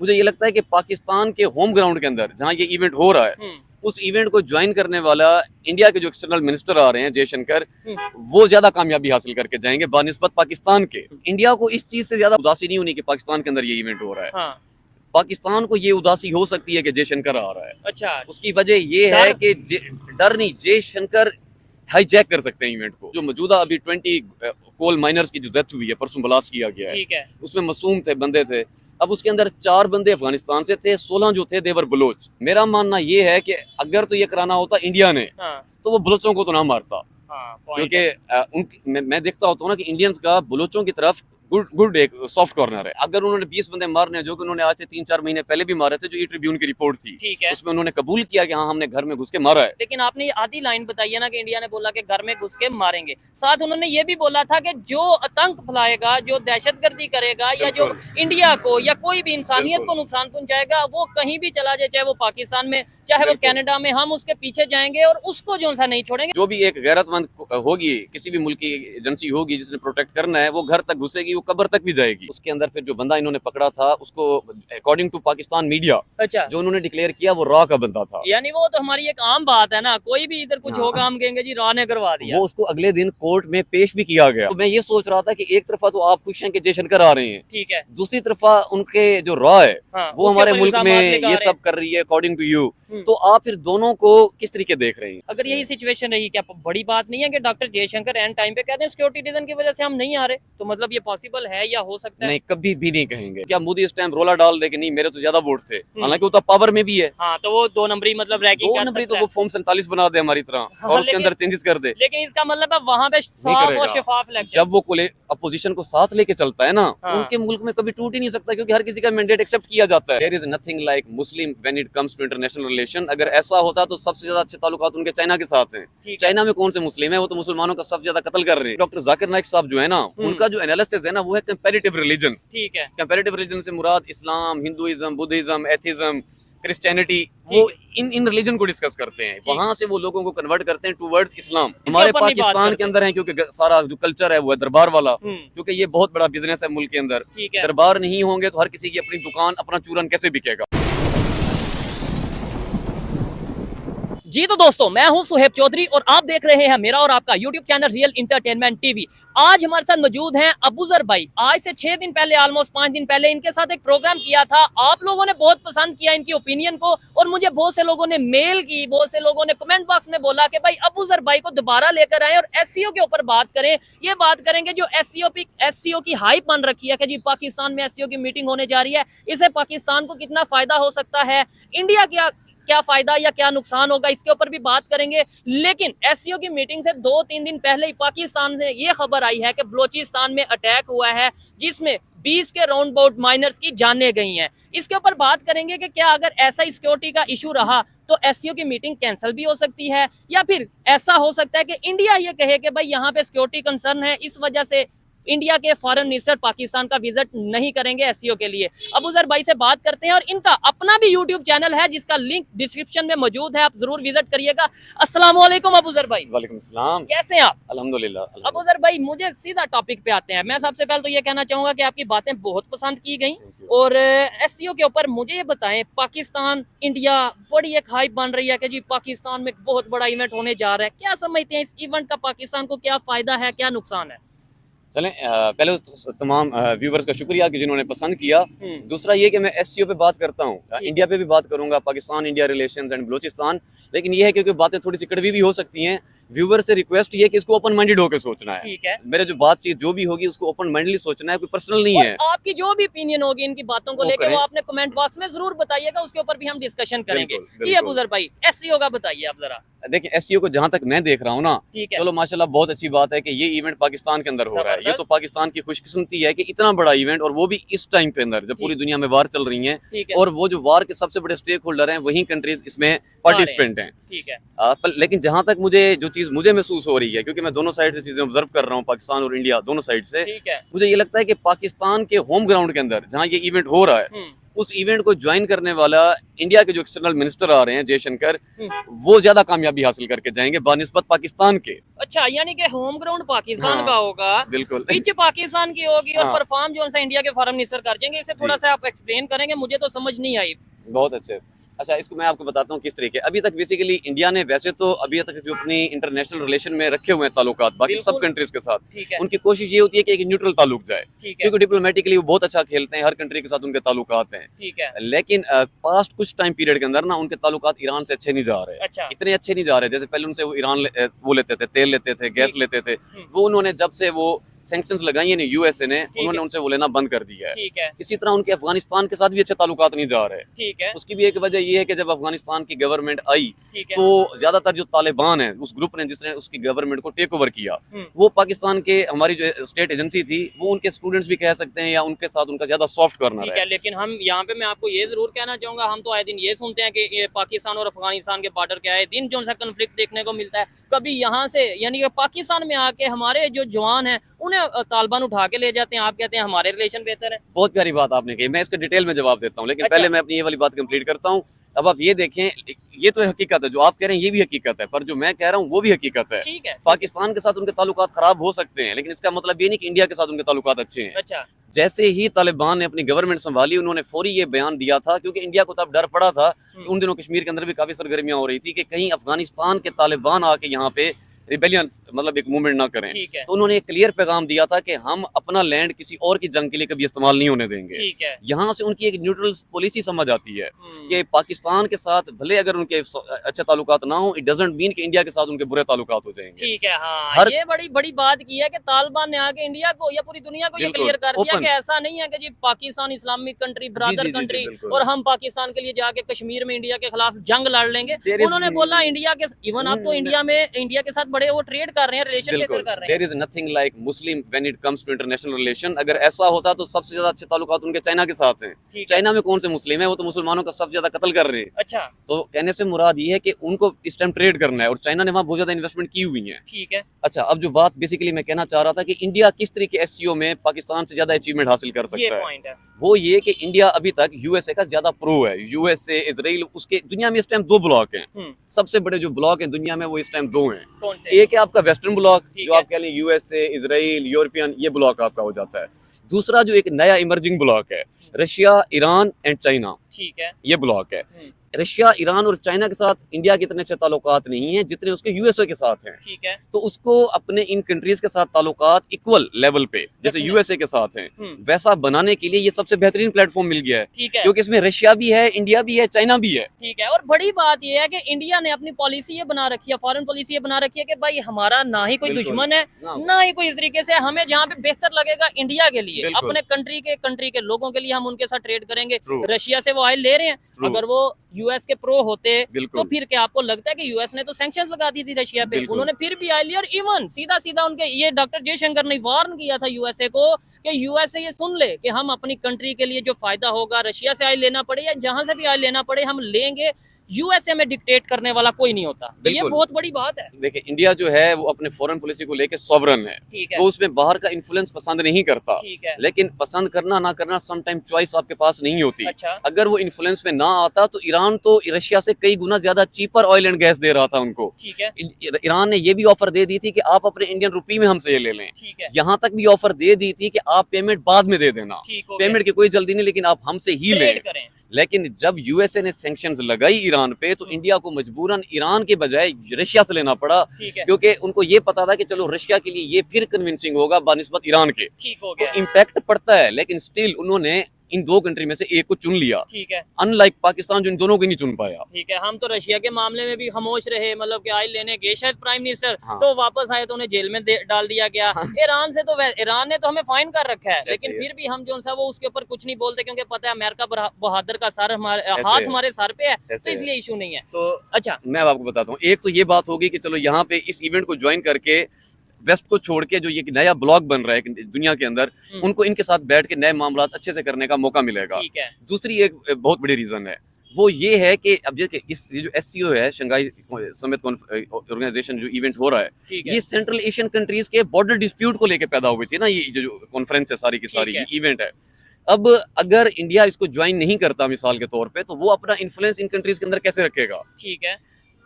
मुझे ये लगता है कि पाकिस्तान के होम ग्राउंड के अंदर जहाँ ये इवेंट हो रहा है, उस इवेंट को ज्वाइन करने वाला इंडिया के जो एक्सटर्नल मिनिस्टर आ रहे हैं जयशंकर, वो ज्यादा कामयाबी हासिल करके जाएंगे बानिस्बत पाकिस्तान के। इंडिया को इस चीज से ज्यादा उदासी नहीं होनी कि पाकिस्तान के अंदर ये इवेंट हो रहा है। हाँ। पाकिस्तान को ये उदासी हो सकती है कि जयशंकर आ रहा है। अच्छा। उसकी वजह ये है कि डर नहीं, जयशंकर हाईजैक कर सकते हैं इवेंट को। जो मौजूदा अभी 20 कोल माइनर्स की जो डेथ हुई है, परसों ब्लास्ट किया गया है, उसमें मासूम थे, बंदे थे। अब उसके अंदर 4 बंदे अफगानिस्तान से थे, 16 जो थे देवर बलोच। मेरा मानना ये है कि अगर तो ये कराना होता इंडिया ने, तो वो बलोचों को तो ना मारता। क्योंकि मैं देखता होता हूँ ना कि इंडियंस का बलोचों की तरफ गुड एक सॉफ्ट कॉर्नर है। अगर उन्होंने 20 बंदे मारने हैं, जो कि उन्होंने आज से 3-4 महीने पहले भी मारे थे, जो ई ट्रिब्यून की रिपोर्ट थी, उसमें उन्होंने कबूल किया कि हाँ हमने घर में घुस के मारा है। लेकिन आपने ये आधी लाइन बताई है ना कि इंडिया ने बोला कि घर में घुस के मारेंगे, साथ उन्होंने ये भी बोला था कि जो आतंक फैलाएगा, जो दहशतगर्दी करेगा, या जो इंडिया को या कोई भी इंसानियत को नुकसान पहुंचाएगा, वो कहीं भी चला जाए, चाहे वो पाकिस्तान में, चाहे वो कनाडा में, हम उसके पीछे जाएंगे और उसको जो सा नहीं छोड़ेंगे। जो भी एक गैरतमंद होगी, किसी भी मुल्क की एजेंसी होगी जिसने प्रोटेक्ट करना है, वो घर तक घुसेगी, वो कब्र तक भी जाएगी। उसके अंदर फिर जो बंदा इन्होंने पकड़ा था, उसको अकॉर्डिंग टू पाकिस्तान मीडिया, अच्छा, जो उन्होंने डिक्लेयर किया वो रॉ का बंदा था। यानी वो तो हमारी एक आम बात है ना, कोई भी इधर कुछ होगा हम कहेंगे जी रॉ ने करवा दिया। वो उसको अगले दिन कोर्ट में पेश भी किया गया। तो मैं ये सोच रहा था कि एक तरफा तो आप खुश हैं कि जयशंकर आ रहे हैं, ठीक है, दूसरी तरफा उनके जो रॉ है, वो हमारे मुल्क में ये सब कर रही है अकॉर्डिंग टू यू। तो आप फिर दोनों को किस तरीके देख रहे हैं? अगर यही सिचुएशन रही, क्या बड़ी बात नहीं है कि डॉक्टर जयशंकर एंड टाइम पे कहते हैं सिक्योरिटी रीजन की वजह से हम नहीं आ रहे, तो मतलब ये पॉसिबल है या हो सकता है? नहीं, कभी भी नहीं कहेंगे। क्या मोदी इस टाइम रोला डाल दे कि नहीं मेरे तो ज्यादा वोट थे, हालांकि वो तो पावर में भी है। हाँ, तो वो 2 नंबरी मतलब रैगिंग कर सकता है। तो वो फॉर्म 47 बना दे हमारी तरह, और उसके अंदर चेंजेस कर दे। लेकिन इसका मतलब है वहाँ पे साफ और शफाफ इलेक्शन। जब वो अपोजिशन को साथ लेके चलता है ना, उनके मुल्क में कभी टूट ही नहीं सकता, क्योंकि हर किसी का मैंडेट एक्सेप्ट किया जाता है। There is nothing like Muslim when it comes to international relation. अगर ऐसा होता तो सबसे ज्यादा अच्छे ताल्लुकात उनके चाइना के साथ हैं। चाइना में कौन से मुस्लिम है? वो तो मुसलमानों का सबसे ज्यादा कत्ल कर रहे हैं। डॉक्टर जाकिर नाइक साहब जो है ना, उनका जो एनालिसिस है ना, वो है कंपैरेटिव रिलीजन्स। ठीक है, कंपैरेटिव रिलीजन से मुराद इस्लाम, हिंदुइज्म, बुद्धिज्म, एथिज्म, क्रिश्चियनिटी, वो इन रिलीजन को डिस्कस करते हैं। वहां से वो लोगों को कन्वर्ट करते हैं टूवर्ड्स इस्लाम। हमारे पाकिस्तान के अंदर है, क्योंकि सारा जो कल्चर है वो है दरबार वाला, क्योंकि ये बहुत बड़ा बिजनेस है मुल्क के अंदर। दरबार नहीं होंगे तो हर किसी की अपनी दुकान, अपना चूरन कैसे बिकेगा? जी तो दोस्तों, मैं हूं सुहेब चौधरी और आप देख रहे हैं मेरा और आपका YouTube channel real entertainment TV. आज हमारे साथ मौजूद हैं अबूजर भाई। आज से 6 दिन पहले, ऑलमोस्ट 5 दिन पहले इनके साथ एक प्रोग्राम किया था। आप लोगों ने बहुत पसंद किया इनकी ओपिनियन को, और मुझे बहुत से लोगों ने मेल की, बहुत से लोगों ने कमेंट बॉक्स में बोला कि भाई अबूजर भाई को दोबारा लेकर आए और एससीओ के ऊपर बात करें। ये बात करेंगे जो एससीओ की हाइप बन रखी है कि जी पाकिस्तान में एससीओ की मीटिंग होने जा रही है, इससे पाकिस्तान को कितना फायदा हो सकता है, इंडिया क्या फायदा या क्या नुकसान होगा, इसके ऊपर भी बात करेंगे। लेकिन एससीओ की मीटिंग से 2-3 दिन पहले ही पाकिस्तान से ये खबर आई है कि बलोचिस्तान में अटैक हुआ है, जिसमें 20 के राउंड अबाउट माइनर्स की जानें गई हैं। इसके ऊपर बात करेंगे कि क्या अगर ऐसा सिक्योरिटी का इशू रहा तो एससीओ की मीटिंग कैंसिल भी हो सकती है, या फिर ऐसा हो सकता है कि इंडिया ये कहे कि भाई यहाँ पे सिक्योरिटी कंसर्न है, इस वजह से इंडिया के फॉरेन मिनिस्टर पाकिस्तान का विजिट नहीं करेंगे एससीओ के लिए। अबूजर भाई से बात करते हैं, और इनका अपना भी यूट्यूब चैनल है जिसका लिंक डिस्क्रिप्शन में मौजूद है, आप जरूर विजिट करिएगा। अस्सलाम वालेकुम अबूजर भाई। वालेकुम सलाम। कैसे हैं आप? अल्हम्दुलिल्लाह। अबूजर भाई, मुझे सीधा टॉपिक पे आते हैं। मैं सबसे पहले तो ये कहना चाहूंगा कि आपकी बातें बहुत पसंद की गई, और एससीओ के ऊपर मुझे ये बताएं, पाकिस्तान इंडिया बड़ी एक हाइप बन रही है कि जी पाकिस्तान में बहुत बड़ा इवेंट होने जा रहा है। क्या समझते हैं इस इवेंट का पाकिस्तान को क्या फायदा है, क्या नुकसान है? चलें, पहले तो तमाम व्यूवर्स का शुक्रिया कि जिन्होंने पसंद किया। दूसरा ये कि मैं एससीओ पे बात करता हूँ, इंडिया पे भी बात करूंगा, Pakistan India relations and Balochistan. लेकिन ये है क्योंकि बातें थोड़ी सी कड़वी भी हो सकती हैं, व्यूवर से रिक्वेस्ट ये कि इसको ओपन माइंडेड होकर सोचना है। ठीक है, मेरे जो बातचीत जो भी होगी उसको ओपन माइंडली सोचना है, कोई पर्सनल नहीं है। आपकी जो भी ओपिनियन होगी इनकी बातों को लेकर, वो आपने कमेंट बॉक्स में जरूर बताइएगा, उसके ऊपर भी हम डिस्कशन करेंगे। जी अबूजर भाई, एससीओ का बताइए आप जरा। देखिए, एससीओ को जहां तक मैं देख रहा हूँ ना, चलो माशाल्लाह बहुत अच्छी बात है कि ये इवेंट पाकिस्तान के अंदर हो रहा है। ये तो पाकिस्तान की खुशकिस्मती है कि इतना बड़ा इवेंट, और वो भी इस टाइम के अंदर जब पूरी दुनिया में वार चल रही है, और वो जो वार के सबसे बड़े स्टेक होल्डर हैं वही कंट्रीज इसमें पार्टिसिपेंट हैं। ठीक है, लेकिन जहां तक जो चीज मुझे महसूस हो रही है, क्योंकि मैं दोनों साइड से चीजें ऑब्जर्व कर रहा हूँ, पाकिस्तान और इंडिया दोनों साइड से, मुझे ये लगता है कि पाकिस्तान के होम ग्राउंड के अंदर जहाँ ये इवेंट हो रहा है, उस इवेंट को ज्वाइन करने वाला इंडिया के जो एक्सटर्नल मिनिस्टर आ रहे हैं जयशंकर, वो ज्यादा कामयाबी हासिल करके जाएंगे बानिस्बत पाकिस्तान के। अच्छा, यानी कि होम ग्राउंड पाकिस्तान हाँ, का होगा, बिल्कुल पिच पाकिस्तान की होगी और हाँ। परफॉर्म जो है इंडिया के फॉरेन मिनिस्टर कर जाएंगे। इसे थोड़ा सा आप एक्सप्लेन करेंगे, मुझे तो समझ नहीं आई। बहुत अच्छे। अच्छा, इसको मैं आपको बताता हूँ किस तरीके। अभी तक बेसिकली इंडिया ने वैसे तो अभी तक जो अपनी इंटरनेशनल रिलेशन में रखे हुए हैं ताल्लुकात बाकी सब बिल्कुल। कंट्रीज के साथ, ठीक है, उनकी कोशिश ये होती है कि एक न्यूट्रल ताल्लुक जाए, ठीक है, क्योंकि डिप्लोमेटिकली वो बहुत अच्छा खेलते हैं, हर कंट्री के साथ उनके ताल्लुकात हैं। ठीक है। लेकिन पास्ट कुछ टाइम पीरियड के अंदर ना उनके ताल्लुकात ईरान से अच्छे नहीं जा रहे, अच्छा, इतने अच्छे नहीं जा रहे। जैसे पहले उनसे वो वो लेते थे, तेल लेते थे, गैस ठीक। लेते थे, वो उन्होंने जब से वो सैंक्शंस लगाई है यूएसए ने, है। उन्होंने उनसे वो लेना बंद कर दिया है। ठीक है, इसी तरह उनके अफगानिस्तान के साथ भी अच्छे ताल्लुकात नहीं जा रहे। ठीक है, उसकी भी एक वजह ये है कि जब अफगानिस्तान की गवर्नमेंट आई ठीक है। तो ज्यादातर जो तालिबान है उस ग्रुप ने जिसने उसकी गवर्नमेंट को टेक ओवर किया, वो पाकिस्तान के हमारी जो स्टेट एजेंसी थी वो उनके स्टूडेंट्स भी कह सकते हैं या उनके साथ उनका ज्यादा सॉफ्ट कॉर्नर ठीक है। है, लेकिन हम यहाँ पे मैं आपको ये जरूर कहना चाहूंगा, हम तो आए दिन ये सुनते हैं कि ये पाकिस्तान और अफगानिस्तान के बॉर्डर के आए दिन जो सा कन्फ्लिक्ट देखने को मिलता है। कभी यहाँ से यानी कि पाकिस्तान में आके हमारे जो जवान हैं उन्हें तालिबान उठा के ले जाते हैं, आप कहते हैं हमारे रिलेशन बेहतर है। बहुत प्यारी बात आपने कही, मैं इसका डिटेल में जवाब देता हूँ, लेकिन अच्छा। पहले मैं अपनी ये वाली बात कंप्लीट करता हूँ। अब आप ये देखें, ये तो हकीकत है, जो आप कह रहे हैं ये भी हकीकत है, पर जो मैं कह रहा हूँ वो भी हकीकत है। ठीक है, पाकिस्तान के साथ उनके ताल्लुकात खराब हो सकते हैं, लेकिन इसका मतलब ये नहीं कि इंडिया के साथ उनके ताल्लुकात अच्छे हैं। अच्छा, जैसे ही तालिबान ने अपनी गवर्नमेंट संभाली, उन्होंने फौरी ये बयान दिया था, क्योंकि इंडिया को तब डर पड़ा था। उन दिनों कश्मीर के अंदर भी काफी सरगर्मियां हो रही थी कि कहीं अफगानिस्तान के तालिबान आके यहाँ पे रिबेलियंस मतलब एक मूवमेंट ना करें। ठीक है, तो उन्होंने एक क्लियर पैगाम दिया था कि हम अपना लैंड किसी और की जंग के लिए कभी इस्तेमाल नहीं होने देंगे। ठीक है। यहाँ से उनकी एक न्यूट्रल पॉलिसी समझ आती है कि पाकिस्तान के साथ भले अगर उनके अच्छे ताल्लुकात ना हो, इट डजंट मीन कि इंडिया के साथ उनके बुरे ताल्लुकात हो जाएंगे। ठीक है, हाँ, हर- ये बड़ी बड़ी बात की है कि तालिबान ने आके इंडिया को या पूरी दुनिया को ये बिल्कुल, क्लियर कर दिया open। कि ऐसा नहीं है कि जी पाकिस्तान इस्लामिक कंट्री, जी, ब्रदर जी, कंट्री, बिल्कुल। और हम पाकिस्तान के लिए जाके कश्मीर में इंडिया के खिलाफ जंग लड़ लेंगे। There is- उन्होंने बोला इंडिया के इवन आप तो इंडिया में इंडिया के साथ बड़े वो ट्रेड कर रहे हैं, रिलेशन बेहतर कर रहे हैं। There is nothing like Muslim when it comes to international relation. अगर ऐसा होता तो सबसे ज्यादा अच्छे ताल्लुकात उनके चाइना के साथ हैं। ठीक है, चाइना में कौन से मुस्लिम है, वो तो मुसलमानों का सबसे ज्यादा कत्ल कर रहे हैं। अच्छा, तो कहने से मुराद ये है कि उनको इस टाइम ट्रेड करना है, और चाइना ने वहाँ बहुत ज्यादा इन्वेस्टमेंट की हुई है। ठीक है, अच्छा, अब जो बात बेसिकली मैं कहना चाह रहा था कि इंडिया किस तरीके एससीओ में पाकिस्तान से ज्यादा अचीवमेंट हासिल कर ये सकता है, पॉइंट है। वो ये कि इंडिया अभी तक यूएसए का ज्यादा प्रो है। यूएसए, इजराइल, उसके दुनिया में इस टाइम 2 ब्लॉक हैं। सबसे बड़े जो ब्लॉक हैं दुनिया में वो इस टाइम 2 हैं। कौन से? एक है आपका वेस्टर्न ब्लॉक, ठीक जो है। आप कह लें यूएसए, इजराइल, यूरोपियन, ये ब्लॉक आपका हो जाता है। दूसरा जो एक नया इमर्जिंग ब्लॉक है, रशिया, ईरान एंड चाइना, ठीक है, ये ब्लॉक है। रशिया, ईरान और चाइना के साथ इंडिया के इतने अच्छे ताल्लुकात नहीं हैं जितने उसके यूएसए के साथ हैं। ठीक है, तो उसको अपने इन कंट्रीज के साथ ताल्लुकात इक्वल लेवल पे जैसे Definitely। यूएसए के साथ हैं, वैसा बनाने के लिए ये सबसे बेहतरीन प्लेटफॉर्म मिल गया है, ठीक है, क्योंकि इसमें रशिया भी है, इंडिया भी है, चाइना भी है। ठीक है। और बड़ी बात यह है कि इंडिया ने अपनी पॉलिसी ये बना रखी है, फॉरेन पॉलिसी ये बना रखी है कि भाई हमारा ना ही कोई बिल्कुल। दुश्मन है, ना। ना ही कोई इस तरीके से, हमें जहाँ पे बेहतर लगेगा इंडिया के लिए, बिल्कुल। अपने कंट्री के लोगों के लिए हम उनके साथ ट्रेड करेंगे। True। रशिया से वो ऑयल ले रहे हैं, True। अगर वो यूएस के प्रो होते तो बिल्कुल। फिर क्या आपको लगता है कि यूएस ने तो सैंक्शंस लगा दी थी रशिया पे, बिल्कुल। उन्होंने फिर भी ऑयल लिया। और इवन सीधा सीधा उनके ये डॉक्टर जयशंकर ने वार्न किया था यूएसए को कि यूएसए ये सुन ले कि हम अपनी कंट्री के लिए जो फायदा होगा, रशिया से ऑयल लेना पड़े या जहां से भी ऑयल लेना पड़े हम लेंगे, यूएसए में डिक्टेट करने वाला कोई नहीं होता। तो ये बिल्कुल। बहुत बड़ी बात है। देखिए, इंडिया जो है वो अपने फॉरेन पॉलिसी को लेके सॉवरन है, ठीक है, वो उसमें बाहर का इन्फ्लुएंस पसंद नहीं करता। ठीक है, लेकिन पसंद करना ना करना सम टाइम चॉइस आपके पास नहीं होती। अच्छा, अगर वो इन्फ्लुएंस में ना आता तो ईरान तो रशिया से कई गुना ज्यादा चीपर ऑयल एंड गैस दे रहा था उनको। ठीक है, ईरान ने ये भी ऑफर दे दी थी कि आप अपने इंडियन रुपी में हमसे ये ले लें। ठीक है, यहाँ तक भी ऑफर दे दी थी कि आप पेमेंट बाद में दे देना, ठीक हो गया, पेमेंट की कोई जल्दी नहीं, लेकिन आप हमसे ही लें। ट्रेड करें। लेकिन जब यूएसए ने सैंक्शंस लगाई ईरान पे तो इंडिया को मजबूरन ईरान के बजाय रशिया से लेना पड़ा, ठीक है, क्योंकि उनको ये पता था कि चलो रशिया के लिए ये फिर कन्विंसिंग होगा बानिस्बत ईरान के। ठीक हो तो गया, इम्पैक्ट पड़ता है, लेकिन स्टिल उन्होंने इन 2 कंट्री में से एक को चुन लिया, ठीक है, अनलाइक पाकिस्तान जो इन दोनों को नहीं चुन पाया। ठीक है। हम तो रशिया के मामले में भी खामोश रहे, मतलब कि ऑयल लेने गए शायद प्राइम मिनिस्टर, हाँ। तो वापस आए तो उन्हें जेल में डाल दिया गया। ईरान से तो ईरान ने तो हमें फाइन कर रखा है, लेकिन है। फिर भी हम जो सा वो उसके ऊपर कुछ नहीं बोलते, क्योंकि पता है अमेरिका बहादुर का सर हमारे हाथ है। हमारे सर पे है, तो ऐसे है। इसलिए इशू नहीं है। तो अच्छा, मैं अब आपको बताता हूँ, एक तो ये बात होगी कि चलो यहाँ पे इस इवेंट को ज्वाइन करके वेस्ट को छोड़ के जो ये नया ब्लॉक बन रहा है दुनिया के अंदर, उनको इनके साथ बैठ के नए मामला अच्छे से करने का मौका मिलेगा। ठीक है, दूसरी एक बहुत बड़ी रीजन है, वो ये है कि अब ये जो एससीओ है, शंघाई समिट ऑर्गेनाइजेशन जो इवेंट हो रहा है, ठीक है, ये सेंट्रल एशियन कंट्रीज के बॉर्डर डिस्प्यूट को लेके पैदा हुई थी ना, ये जो कॉन्फ्रेंस है सारी की सारी, ठीक है। ये इवेंट है। अब अगर इंडिया इसको ज्वाइन नहीं करता मिसाल के तौर पे, तो वो अपना इन्फ्लुएंस इन कंट्रीज के अंदर कैसे रखेगा? ठीक है।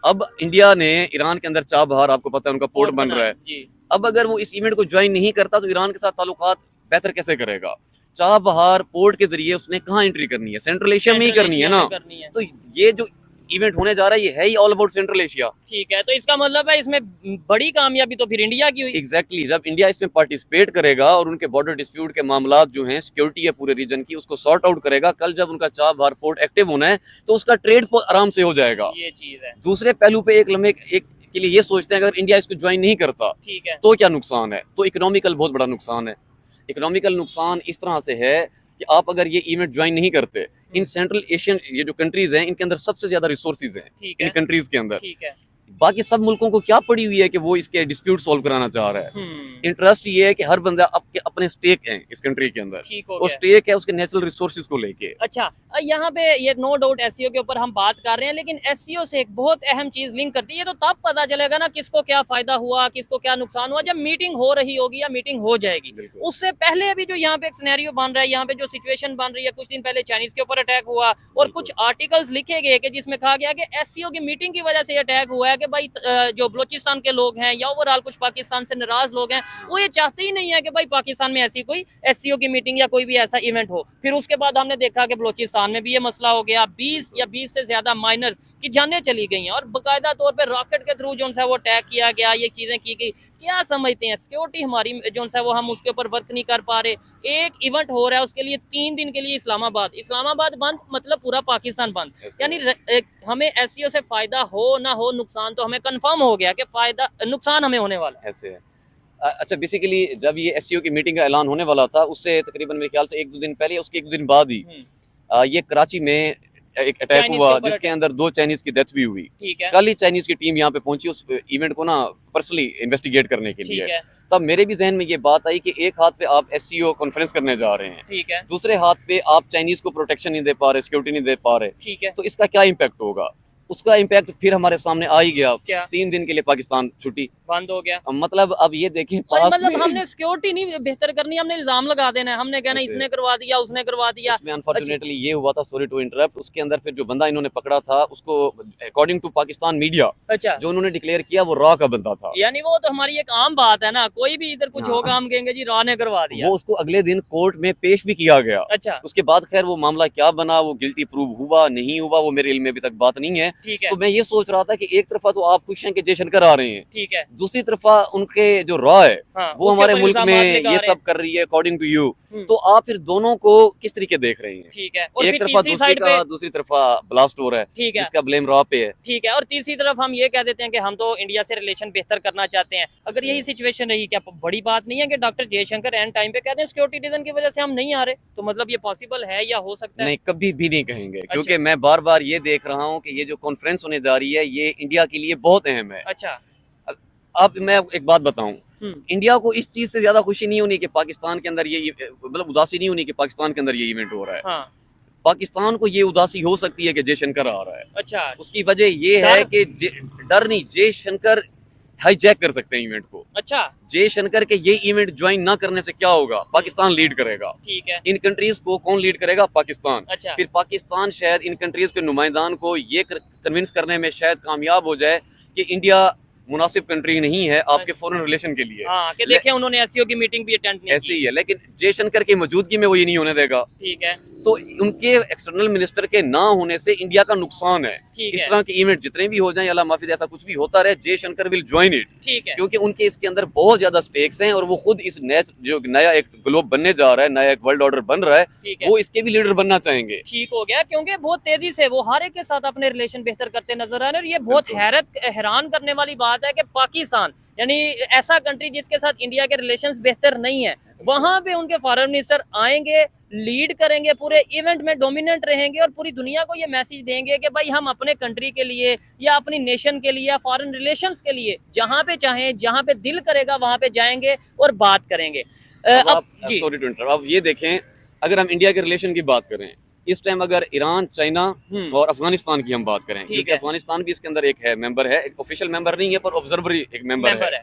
अब इंडिया ने ईरान के अंदर चाबहार, आपको पता है उनका पोर्ट बन रहा है, जी। अब अगर वो इस इवेंट को ज्वाइन नहीं करता तो ईरान के साथ ताल्लुकात बेहतर कैसे करेगा? चाबहार पोर्ट के जरिए उसने कहाँ एंट्री करनी है? सेंट्रल एशिया में ही करनी है ना। करनी है। तो ये जो इवेंट होने जा रहा है ये है ही ऑल अबाउट सेंट्रल एशिया। ठीक है, तो इसका मतलब है इसमें बड़ी कामयाबी तो फिर इंडिया की हुई। एग्जैक्टली जब इंडिया इसमें पार्टिसिपेट करेगा और उनके बॉर्डर डिस्प्यूट के मामला जो हैं, सिक्योरिटी है पूरे रीजन की, उसको सॉर्ट आउट करेगा, कल जब उनका चाबहार पोर्ट एक्टिव होना है तो उसका ट्रेड आराम से हो जाएगा। ये चीज है। दूसरे पहलू पे एक लम्हे एक के लिए ये सोचते हैं अगर इंडिया इसको ज्वाइन नहीं करता ठीक है। तो क्या नुकसान है? तो इकोनॉमिकल बहुत बड़ा नुकसान है। इकोनॉमिकल नुकसान इस तरह से है कि आप अगर ये इवेंट ज्वाइन नहीं करते, इन सेंट्रल एशियन ये जो कंट्रीज हैं इनके अंदर सबसे ज्यादा रिसोर्सेज हैं ठीक इन है। कंट्रीज के अंदर। ठीक है। बाकी सब मुल्कों को क्या पड़ी हुई है कि वो इसके डिस्प्यूट सॉल्व कराना चाह रहा है। इंटरेस्ट ये है कि हर बंदा अपने स्टेक है इस कंट्री के अंदर, ठीक हो और गया। स्टेक है उसके नेचुरल रिसोर्सेज को लेके। अच्छा, यहाँ पे ये नो डाउट एसईओ के ऊपर हम बात कर रहे हैं, लेकिन एसईओ से एक बहुत अहम चीज लिंक करती है। तो तब पता चलेगा ना किसको क्या फायदा हुआ, किसको क्या नुकसान हुआ, जब मीटिंग हो रही होगी या मीटिंग हो जाएगी। उससे पहले अभी जो यहाँ पे एक सिनेरियो बन रहा है, यहाँ पे जो सिचुएशन बन रही है, कुछ दिन पहले चाइनीज के ऊपर अटैक हुआ और कुछ आर्टिकल्स लिखे गए कि जिसमें कहा गया कि एसईओ की मीटिंग की वजह से अटैक हुआ है कि भाई जो बलोचिस्तान के लोग हैं या ओवरऑल कुछ पाकिस्तान से नाराज लोग हैं, वो ये चाहते ही नहीं है कि भाई पाकिस्तान में ऐसी कोई एससीओ की मीटिंग या कोई भी ऐसा इवेंट हो। फिर उसके बाद हमने देखा कि बलोचिस्तान में भी ये मसला हो गया, 20 या 20 से ज्यादा माइनर्स की जानें चली गई हैं और बाकायदा तौर पे रॉकेट के थ्रू जो है वो अटैक किया गया, ये चीजें की गई। क्या समझते हैं, सिक्योरिटी हमारी जो है वो हम उसके ऊपर वर्क नहीं कर पा रहे। एक इवेंट हो रहा है उसके लिए 3 दिन के लिए इस्लामाबाद बंद, मतलब पूरा पाकिस्तान बंद। यानी हमें एससीओ से फायदा हो ना हो, नुकसान तो हमें कंफर्म हो गया कि फायदा नुकसान हमें होने वाला है। ऐसे है। अच्छा, बेसिकली जब ये एससीओ की मीटिंग का ऐलान होने वाला था उससे तकरीबन मेरे ख्याल से 1-2 दिन पहले, उसके 1 दिन बाद ही ये कराची में एक अटैक हुआ जिसके अंदर 2 चाइनीज की डेथ भी हुई। ठीक है। कल ही चाइनीज की टीम यहाँ पे पहुंची उस इवेंट को ना पर्सनली इन्वेस्टिगेट करने के लिए। तब मेरे भी जहन में ये बात आई कि एक हाथ पे आप एससीओ कॉन्फ्रेंस करने जा रहे हैं, ठीक है, दूसरे हाथ पे आप चाइनीज को प्रोटेक्शन नहीं दे पा रहे, सिक्योरिटी नहीं दे पा रहे, ठीक है, तो इसका क्या इम्पैक्ट होगा? उसका इम्पैक्ट फिर हमारे सामने आ ही गया। क्या? 3 दिन के लिए पाकिस्तान छुट्टी बंद हो गया। मतलब अब ये देखें, मतलब हमने सिक्योरिटी नहीं बेहतर करनी, हमने इल्जाम लगा देना है, हमने कहना इसने करवा दिया, उसने करवा दिया। इसमें अनफॉर्चुनेटली ये हुआ था, सॉरी टू इंटरप्ट, उसके अंदर फिर जो बंदा इन्होंने पकड़ा था उसको अकॉर्डिंग टू पाकिस्तान मीडिया अच्छा, जो उन्होंने डिक्लेयर किया वो रॉ का बंदा था। यानी वो तो हमारी एक आम बात है ना, कोई भी इधर कुछ होगा हम कहेंगे जी रॉ ने करवा दिया। वो उसको अगले दिन कोर्ट में पेश भी किया गया। अच्छा, उसके बाद खैर वो मामला क्या बना, वो गिल्टी प्रूव हुआ नहीं हुआ, वो मेरे इल्म में अभी तक बात नहीं है। ठीक है। तो मैं ये सोच रहा था कि एक तरफा तो आप खुश हैं कि जयशंकर आ रहे हैं, ठीक है, दूसरी तरफा उनके जो रॉ है वो हमारे मुल्क में ये सब कर रही है अकॉर्डिंग टू यू। तो आप फिर दोनों को किस तरीके देख रहे हैं? ठीक है। और एक तरफा दूसरी तरफा ब्लास्ट हो रहा है, ठीक है, जिसका ब्लेम रॉ पे है। ठीक है। और तीसरी तरफ हम ये कह देते हैं कि हम तो इंडिया से रिलेशन बेहतर करना चाहते हैं। अगर यही सिचुएशन रही, क्या बड़ी बात नहीं है कि डॉक्टर जयशंकर एंड टाइम पे कहते हैं सिक्योरिटी रीजन की वजह से हम नहीं आ रहे? तो मतलब ये पॉसिबल है या हो सकता है? नहीं, कभी भी नहीं कहेंगे, क्योंकि मैं बार बार ये देख रहा हूँ कि ये जो कॉन्फ्रेंस होने जा रही है ये इंडिया के लिए बहुत अहम है। अच्छा, अब मैं एक बात बताऊं, इंडिया को इस चीज से ज्यादा खुशी नहीं होनी कि पाकिस्तान के अंदर ये मतलब उदासी नहीं होनी कि पाकिस्तान के अंदर ये इवेंट हो रहा है। हाँ। पाकिस्तान को ये उदासी हो सकती है कि जयशंकर आ रहा है। अच्छा, उसकी वजह ये है कि डर नहीं, जयशंकर हाईजैक कर सकते हैं इवेंट को। अच्छा, जयशंकर के ये इवेंट ज्वाइन ना करने से क्या होगा, पाकिस्तान लीड करेगा। ठीक है। इन कंट्रीज को कौन लीड करेगा? पाकिस्तान। अच्छा, फिर पाकिस्तान शायद इन कंट्रीज के नुमाइंदान को ये कन्विंस करने में शायद कामयाब हो जाए कि इंडिया मुनासिब कंट्री नहीं है आपके फॉरेन रिलेशन के लिए। हाँ, कि देखें उन्होंने एससीओ की मीटिंग भी अटेंड नहीं ऐसे ही है, लेकिन जयशंकर की मौजूदगी में वो ये नहीं होने देगा। ठीक है। तो उनके एक्सटर्नल मिनिस्टर के ना होने से इंडिया का नुकसान है। ठीक इस है। तरह के इवेंट जितने भी हो जाएं, अल्लाह माफिज ऐसा कुछ भी होता रहे, जयशंकर विल ज्वाइन इट। ठीक है। क्योंकि उनके इसके अंदर बहुत ज्यादा स्टेक्स हैं और वो खुद इस जो नया एक ग्लोब बनने जा रहा है, नया एक वर्ल्ड ऑर्डर बन रहा है, ठीक है। वो इसके भी लीडर बनना चाहेंगे। ठीक हो गया, क्योंकि बहुत तेजी से वो हर एक के साथ अपने रिलेशन बेहतर करते नजर आ रहे हैं। और ये बहुत हैरान करने वाली बात है कि पाकिस्तान यानी ऐसा कंट्री जिसके साथ इंडिया के रिलेशंस बेहतर नहीं है, वहां पे उनके फॉरेन मिनिस्टर आएंगे, लीड करेंगे, पूरे इवेंट में डोमिनेंट रहेंगे और पूरी दुनिया को ये मैसेज देंगे कि भाई हम अपने कंट्री के लिए या अपनी नेशन के लिए या फॉरेन रिलेशंस के लिए जहां पे चाहें, जहां पे दिल करेगा वहां पे जाएंगे और बात करेंगे। सॉरी टू इंटरप्ट, अब ये देखें, अगर हम इंडिया के रिलेशन की बात करें इस टाइम, अगर ईरान, चाइना और अफगानिस्तान की हम बात करें, क्योंकि अफगानिस्तान भी इसके अंदर एक है, मेंबर है, एक ऑफिशियल मेंबर नहीं है पर ऑब्जर्वर एक मेंबर है।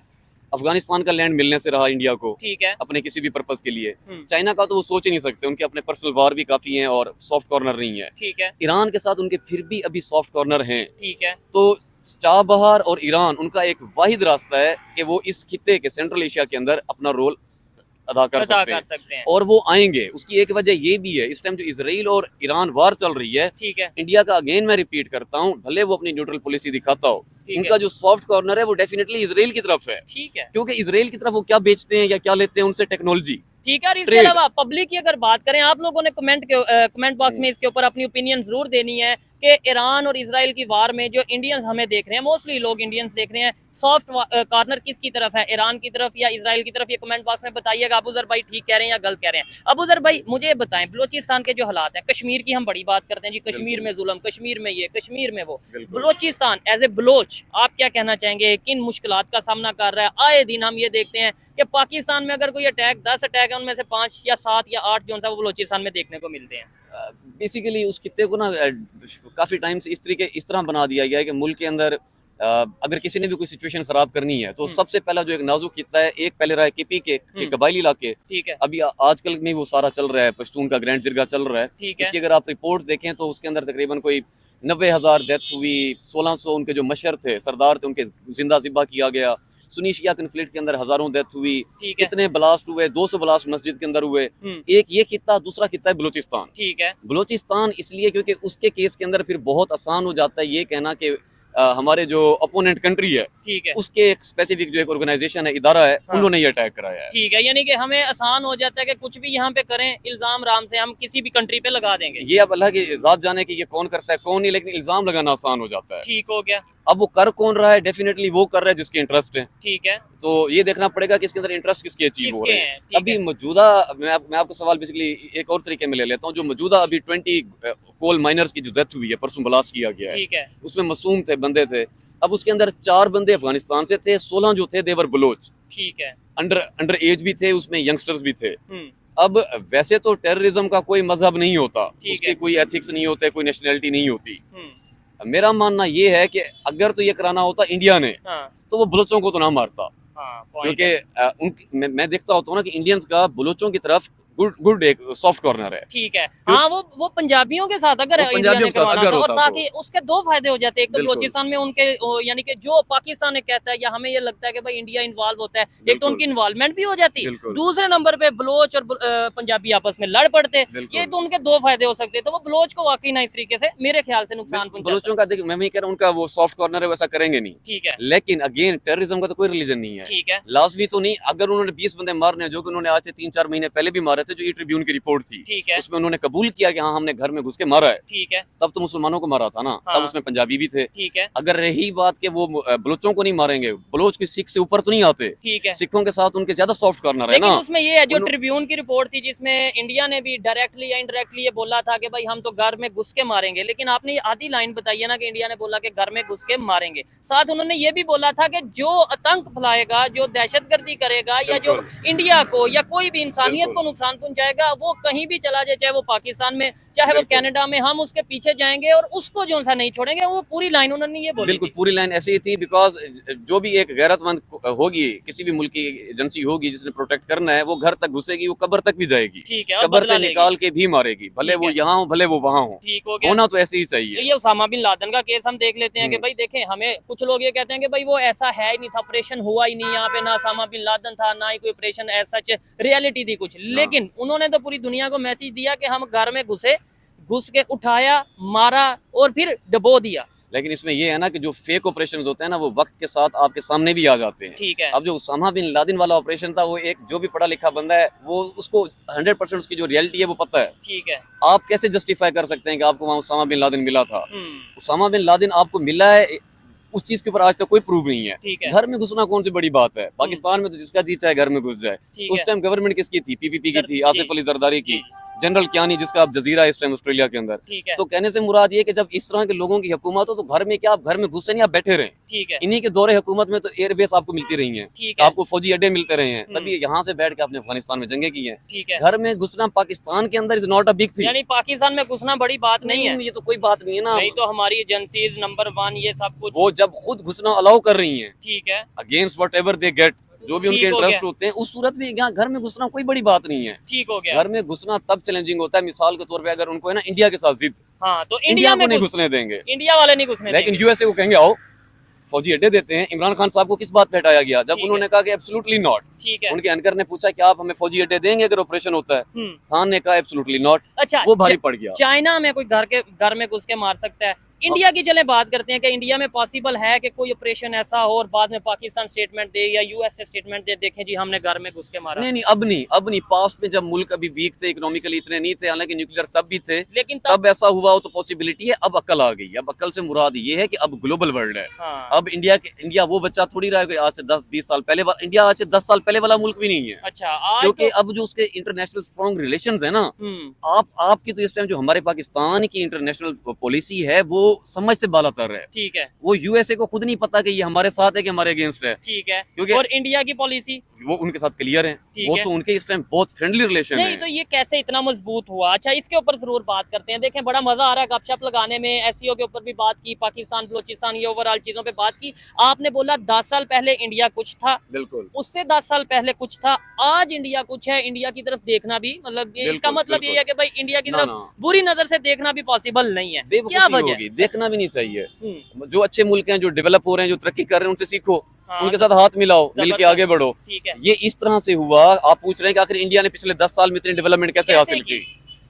अफगानिस्तान का लैंड मिलने से रहा इंडिया को, ठीक है। अपने किसी भी पर्पस के लिए। चाइना का तो वो सोच ही नहीं सकते, उनके अपने पर्सनल वार भी काफी हैं और सॉफ्ट कॉर्नर नहीं है। ठीक है। ईरान के साथ उनके फिर भी अभी सॉफ्ट कॉर्नर हैं। ठीक है। तो चाबहार और ईरान उनका एक वाहिद रास्ता है कि वो इस खित्ते के सेंट्रल एशिया के अंदर अपना रोल अदा कर सकते हैं और वो आएंगे। उसकी एक वजह ये भी है, इस टाइम जो इसराइल और ईरान वार चल रही है, ठीक है, इंडिया का अगेन मैं रिपीट करता हूँ, भले वो अपनी न्यूट्रल पॉलिसी दिखाता हो, उनका जो सॉफ्ट कॉर्नर है वो डेफिनेटली इसराइल की तरफ है। ठीक है, क्योंकि इसराइल की तरफ वो क्या बेचते हैं या क्या लेते हैं उनसे, टेक्नोलॉजी। ठीक है। और इसके अलावा पब्लिक की अगर बात करें, आप लोगों ने कमेंट बॉक्स में इसके ऊपर अपनी ओपिनियन जरूर देनी है कि ईरान और इजराइल की वार में जो इंडियंस हमें देख रहे हैं, मोस्टली लोग इंडियंस देख रहे हैं, सॉफ्ट कॉर्नर किसकी तरफ है, ईरान की तरफ या इजराइल की तरफ? ये कमेंट बॉक्स में बताइएगा। अबूजर भाई ठीक कह रहे हैं या गलत कह रहे हैं? अबूजर भाई मुझे बताएं, बलूचिस्तान के जो हालात हैं, कश्मीर की हम बड़ी बात करते हैं जी, कश्मीर में जुल्म, कश्मीर में ये, कश्मीर में वो, बलूचिस्तान एज ए बलोच आप क्या कहना चाहेंगे? किन मुश्किलात का सामना कर रहा है? आए दिन हम ये देखते हैं कि पाकिस्तान में अगर कोई अटैक 10 अटैक है, उनमें से 5 या 7 या 8 जो है वो बलूचिस्तान में देखने को मिलते हैं। बेसिकली उस खित्ते को ना काफी टाइम से इस तरह बना दिया गया है कि मुल्क के अंदर अगर किसी ने भी कोई सिचुएशन खराब करनी है तो सबसे पहला जो एक नाजुक खित्ता है, एक पहले रहा है केपी के कबायली इलाके। ठीक है। अभी आजकल में वो सारा चल रहा है, पश्तून का ग्रैंड जिरगा चल रहा है। ठीक है। इसकी अगर आप रिपोर्ट देखें तो उसके अंदर तकरीबन कोई 90,000 डेथ हुई, 1600 उनके जो मशर थे, सरदार थे, उनके जिंदा ज़िबा किया गया। सुन्नी शिया कन्फ्लिक्ट के अंदर हजारों डेथ हुई, कितने ब्लास्ट हुए, 200 ब्लास्ट मस्जिद के अंदर हुए। एक ये खित्ता, दूसरा खित्ता है बलूचिस्तान। ठीक है। बलूचिस्तान इसलिए क्योंकि उसके केस के अंदर फिर बहुत आसान हो जाता है ये कहना कि हमारे जो अपोनेंट कंट्री है, ठीक है, उसके एक स्पेसिफिक जो एक ऑर्गेनाइजेशन है, इदारा है, उन्होंने ये अटैक कराया है। ठीक है, यानी कि हमें आसान हो जाता है कि कुछ भी यहाँ पे करें, इल्जाम राम से हम किसी भी कंट्री पे लगा देंगे। ये अब अल्लाह की जात जाने की ये कौन करता है कौन नहीं, लेकिन इल्जाम लगाना आसान हो जाता है। ठीक हो गया। अब वो कर कौन रहा है? डेफिनेटली वो कर रहा है जिसके इंटरेस्ट है। ठीक है। तो ये देखना पड़ेगा कि इसके अंदर इंटरेस्ट किसके अचीव हो रहे हैं। अभी मौजूदा मैं आपको सवाल बेसिकली एक और तरीके में ले लेता हूँ। जो मौजूदा अभी 20 कोल माइनर्स की जो डेथ हुई है, परसों ब्लास्ट किया गया है, ठीक है, उसमें मासूम थे, बंदे थे। अब उसके अंदर 4 बंदे अफगानिस्तान से थे, 16 जो थे देवर बलोच। ठीक है। अंडर एज भी थे, उसमें यंगस्टर्स भी थे। अब वैसे तो टेररिज्म का कोई मजहब नहीं होता, उसके कोई एथिक्स नहीं होते, कोई नेशनैलिटी नहीं होती। मेरा मानना ये है कि अगर तो ये कराना होता इंडिया ने, तो वो बलोचों को तो ना मारता। क्योंकि मैं देखता होता हूँ ना कि इंडियंस का बलोचों की तरफ गुड एक सॉफ्ट कॉर्नर है। ठीक है। हाँ, वो पंजाबियों के साथ अगर इंडिया ने करवाना था, और ताकि उसके 2 फायदे हो जाते हैं। एक तो बलूचिस्तान में उनके यानी कि जो पाकिस्तान ने कहता है या हमें ये लगता है कि भाई इंडिया इन्वॉल्व होता है, एक तो उनकी इन्वॉल्वमेंट भी हो जाती, दूसरे नंबर पे बलोच और पंजाबी आपस में लड़ पड़ते। ये तो उनके 2 फायदे हो सकते। तो वो बलोच को वाकई ना इस तरीके से मेरे ख्याल से नुकसान पहुंचाता। बलोचों का देखिए, मैं नहीं कह रहा उनका वो सॉफ्ट कॉर्नर है, वैसा करेंगे नहीं। ठीक है। लेकिन अगेन टेररिज्म का तो कोई रिलीजन नहीं है। ठीक है। लाजमी तो नहीं। अगर उन्होंने 20 बंदे मारने, जो कि उन्होंने आज से 3-4 महीने पहले भी मारे थे, जो ई ट्रिब्यून की रिपोर्ट थी, ठीक है, उसमें उन्होंने कबूल किया कि हाँ हमने घर में घुस के मारा है। ठीक है। तब तो मुसलमानों को मारा था ना। हाँ। तब उसमें पंजाबी भी थे। ठीक है। अगर रही बात कि वो बलोचों को नहीं मारेंगे, बलोच की सिख से ऊपर तो नहीं आते। ठीक है। सिखों के साथ उनके ज्यादा सॉफ्ट कॉर्नर है ना। उसमें ये है, जो ट्रिब्यून की रिपोर्ट थी जिसमें इंडिया ने भी डायरेक्टली या इनडायरेक्टली ये बोला था कि भाई हम तो घर में घुस के मारेंगे, लेकिन आपने आधी लाइन बताई है ना कि इंडिया ने बोला कि घर में घुस के मारेंगे। साथ उन्होंने ये भी बोला था कि जो आतंक फैलाएगा, जो दहशतगर्दी करेगा, या जो इंडिया को या कोई भी इंसानियत को नुकसान पहुंचाएगा, वो कहीं भी चला जाए, चाहे वो पाकिस्तान में, चाहे वो कनाडा में, हम उसके पीछे जाएंगे और उसको जो सा नहीं छोड़ेंगे। वो पूरी लाइन उन्होंने ये बोली। बिल्कुल पूरी लाइन ऐसी ही थी। बिकॉज जो भी एक गैरतमंद होगी, किसी भी मुल्क की एजेंसी होगी जिसने प्रोटेक्ट करना है, वो घर तक घुसेगी, वो कब्र तक भी जाएगी। ठीक है। कब्र से निकाल के भी मारेगी, भले वो यहाँ हो भले वो वहाँ हो। ठीक हो गया। होना तो ऐसे ही चाहिए। ये उसामा बिन लादेन का केस हम देख लेते हैं कि भाई देखें, हमें कुछ लोग ये कहते हैं कि भाई वो ऐसा है ही नहीं था, ऑपरेशन हुआ ही नहीं यहाँ पे, ना उसामा बिन लादेन था, ना ही कोई ऑपरेशन ऐसा रियलिटी थी कुछ। लेकिन उन्होंने तो पूरी दुनिया को मैसेज दिया कि हम घर में घुस के उठाया, मारा और फिर डबो दिया। लेकिन इसमें ये है ना कि जो फेक ऑपरेशंस होते हैं ना, वो वक्त के साथ आपके सामने भी आ जाते हैं। ठीक है। अब जो उसामा बिन लादेन वाला ऑपरेशन था, वो एक जो भी पढ़ा लिखा बंदा है, वो उसको 100% उसकी जो रियलिटी है वो पता है। ठीक है। आप कैसे जस्टिफाई कर सकते हैं कि आपको वहाँ उसामा बिन लादेन मिला था? उसामा बिन लादेन आपको मिला है, उस चीज के ऊपर आज तक कोई प्रूफ नहीं है। घर में घुसना कौन सी बड़ी बात है? पाकिस्तान में तो जिसका जी चाहे घर में घुस जाए। उस टाइम गवर्नमेंट किसकी थी? पीपीपी की थी, आसिफ अली जरदारी की, जनरल कियानी जिसका अब जजीरा है इस टाइम ऑस्ट्रेलिया के अंदर। तो कहने से मुराद ये कि जब इस तरह के लोगों की हुकूमत हो, तो घर में क्या आप घर में घुसे नहीं, आप बैठे रहें। ठीक है। इन्हीं के दौरे हुकूमत में तो एयरबेस आपको मिलती रही है, आपको फौजी अड्डे मिलते रहे हैं, तभी यहाँ से बैठ के आपने अफगानिस्तान में जंगे की है। घर में घुसना पाकिस्तान के अंदर is not a big thing. यानी पाकिस्तान में घुसना बड़ी बात नहीं है। ये तो कोई बात नहीं है ना। नहीं तो हमारी एजेंसीज नंबर 1 ये सब कुछ वो जब खुद घुसना अलाउ कर रही है, ठीक है, अगेंस्ट व्हाटएवर दे गेट, जो भी उनके ठीक हो इंटरेस्ट गया। होते हैं, उस सूरत में यहाँ घर में घुसना कोई बड़ी बात नहीं है। ठीक हो गया। घर में घुसना तब चैलेंजिंग होता है, मिसाल के तौर पे अगर उनको है ना इंडिया के साथ जिद, हाँ, तो इंडिया इंडिया को में नहीं घुसने देंगे, इंडिया वाले नहीं घुसने लेकिन देंगे। यूएसए को कहेंगे आओ फौजी अड्डे देते हैं। इमरान खान साहब को किस बात पे हटाया गया? जब ठीक उन्होंने कहा कि एब्सोल्युटली नॉट। ठीक है। उनके एंकर ने पूछा कि आप हमें फौजी अड्डे देंगे अगर ऑपरेशन होता है? हम्म। खान ने कहा एब्सोल्युटली नॉट। अच्छा, वो भारी पड़ गया। चाइना में कोई घर में घुस के मार सकता है? इंडिया की चले बात करते हैं कि इंडिया में पॉसिबल है कि कोई ऑपरेशन ऐसा हो और बाद में पाकिस्तान स्टेटमेंट दे या यूएसए स्टेटमेंट दे, देखें जी हमने घर में घुस के मारा। नहीं, अब नहीं। पास्ट में जब मुल्क अभी वीक थे, इकोनॉमिकली इतने नहीं थे, हालांकि न्यूक्लियर तब भी थे, लेकिन तब ऐसा हुआ हो तो पॉसिबिलिटी है। अब अकल आ गई। अब अकल से मुराद ये है कि अब ग्लोबल वर्ल्ड है। हाँ। अब इंडिया वो बच्चा थोड़ी रहा है आज से 10-20 साल पहले। इंडिया आज से 10 साल पहले वाला मुल्क भी नहीं है। अच्छा, आज क्योंकि तो, अब जो उसके इंटरनेशनल स्ट्रॉन्ग रिलेशंस है ना, आपकी तो इस टाइम जो हमारे पाकिस्तान की इंटरनेशनल पॉलिसी है वो समझ से बाला तर है। ठीक है। वो यूएसए को खुद नहीं पता कि ये हमारे साथ है कि हमारे अगेंस्ट है। ठीक है। क्योंकि और इंडिया की पॉलिसी वो उनके साथ क्लियर है। ठीक वो है। तो उनके इस टाइम बहुत फ्रेंडली रिलेशन नहीं है। तो ये कैसे इतना मजबूत हुआ? अच्छा, इसके ऊपर जरूर बात करते हैं। देखें, बड़ा मजा आ रहा है गपशप लगाने में। एससीओ के ऊपर भी बात की, पाकिस्तान बलोचिस्तान ये ओवरऑल चीजों पे बात की। आपने बोला 10 साल पहले इंडिया कुछ था, बिल्कुल उससे 10 साल पहले कुछ था, आज इंडिया कुछ है। इंडिया की तरफ देखना भी मतलब इसका बिल्कुल, मतलब ये है कि भाई इंडिया की ना, तरफ ना। बुरी नजर से देखना भी पॉसिबल नहीं है। क्या बेवकूफी वजह? होगी, देखना भी नहीं चाहिए। हम्म, जो अच्छे मुल्क हैं, जो डेवलप हो रहे हैं, जो तरक्की कर रहे हैं, उनसे सीखो। हाँ, उनके साथ हाथ मिलाओ, मिल के जबरदस्त। आगे बढ़ो। ठीक है। ये इस तरह से हुआ। आप पूछ रहे हैं कि आखिर इंडिया ने पिछले 10 साल में इतनी डेवलपमेंट कैसे हासिल की?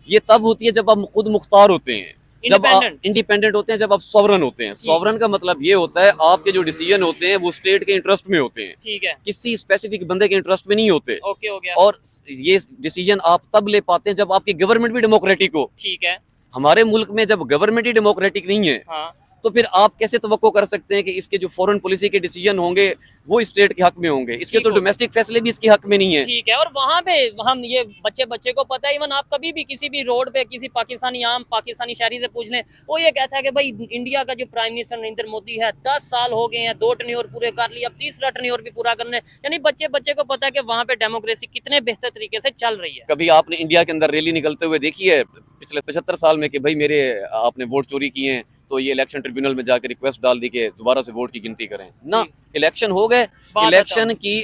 ये तब होती है जब आप खुद मुख्तार होते हैं, जब आप इंडिपेंडेंट होते हैं, जब आप सॉवरन होते हैं। सॉवरन का मतलब ये होता है आपके जो डिसीजन होते हैं वो स्टेट के इंटरेस्ट में होते हैं, ठीक है। किसी स्पेसिफिक बंदे के इंटरेस्ट में नहीं होते। ओके, हो गया। और ये डिसीजन आप तब ले पाते हैं जब आपकी गवर्नमेंट भी डेमोक्रेटिक हो। ठीक है। हमारे मुल्क में जब गवर्नमेंट ही डेमोक्रेटिक नहीं है, हाँ, तो फिर आप कैसे तवक्को कर सकते हैं कि इसके जो फॉरेन पॉलिसी के डिसीजन होंगे वो स्टेट के हक में होंगे? इसके ठीक तो हो। डोमेस्टिक फैसले भी इसके हक में नहीं है। ठीक है। और वहाँ पे हम ये बच्चे को पता है, इवन आप कभी भी किसी भी रोड पे किसी पाकिस्तानी आम पाकिस्तानी शहरी से पूछ लें, वो ये कहता है कि भाई इंडिया का जो प्राइम मिनिस्टर नरेंद्र मोदी है 10 साल हो गए हैं, 2 टर्न्योर पूरे कर लिए, अब तीसरा टर्न्योर भी पूरा करने। यानी बच्चे को पता है कि वहाँ पे डेमोक्रेसी कितने बेहतर तरीके से चल रही है। कभी आपने इंडिया के अंदर रैली निकलते हुए देखी है पिछले 75 साल में कि भाई मेरे आपने वोट चोरी किए हैं तो ये इलेक्शन ट्रिब्यूनल में जाकर रिक्वेस्ट डाल दी कि दोबारा से वोट की गिनती करें ना? इलेक्शन हो गए, इलेक्शन की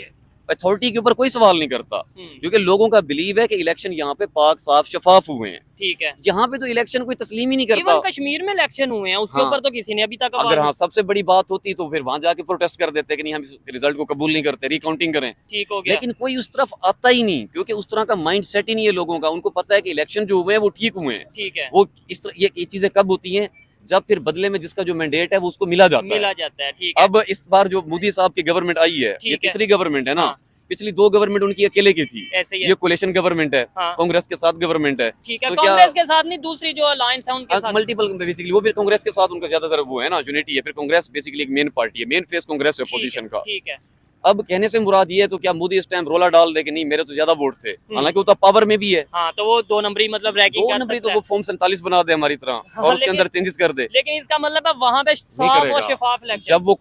अथॉरिटी के ऊपर कोई सवाल नहीं करता, क्योंकि लोगों का बिलीव है कि इलेक्शन यहाँ पे पाक साफ शफाफ हुए हैं। ठीक है। यहाँ पे तो इलेक्शन कोई तस्लीम ही नहीं करता। इवन कश्मीर में इलेक्शन हुए हैं, उसके हाँ। ऊपर तो किसी ने अभी तक अगर हाँ सबसे बड़ी बात होती तो फिर वहां जाके प्रोटेस्ट कर देते कि नहीं हम इस रिजल्ट को कबूल नहीं करते, रिकाउंटिंग करें। ठीक हो गया। लेकिन कोई उस तरफ आता ही नहीं, क्योंकि उस तरह का माइंड सेट ही नहीं है लोगों का। उनको पता है कि इलेक्शन जो हुए हैं वो ठीक हुए हैं। ठीक है। वो इस तरह ये चीजें कब होती हैं? जब फिर बदले में जिसका जो मैंडेट है वो उसको मिला जाता है। ठीक है। अब इस बार जो मोदी साहब की गवर्नमेंट आई है, ये तीसरी गवर्नमेंट है ना। हाँ। पिछली 2 गवर्नमेंट उनकी अकेले की थी, ऐसे ही है। ये कोलिशन गवर्नमेंट है। हाँ। कांग्रेस के साथ गवर्नमेंट है। ठीक है। तो क्या कांग्रेस के साथ नहीं, दूसरी जो अलायंस है उनके साथ मल्टीपल बेसिकली वो फिर कांग्रेस के साथ उनका ज्यादातर वो है ना यूनिटी है। फिर कांग्रेस बेसिकली एक मेन पार्टी है, मेन फेस कांग्रेस है अपोजिशन का। ठीक है। अब कहने से मुराद ये है तो क्या मोदी इस टाइम रोला डाल दे कि नहीं मेरे तो ज्यादा वोट थे, हालांकि वो तो पावर में भी है। हाँ, तो वो 2 नंबरी मतलब रैंकिंग 2 नंबरी तो वो फॉर्म 47 बना दे हमारी तरह, हाँ, और उसके अंदर चेंजेस कर दे। लेकिन इसका मतलब है वहाँ पे साफ और शफाफ इलेक्शन। जब वो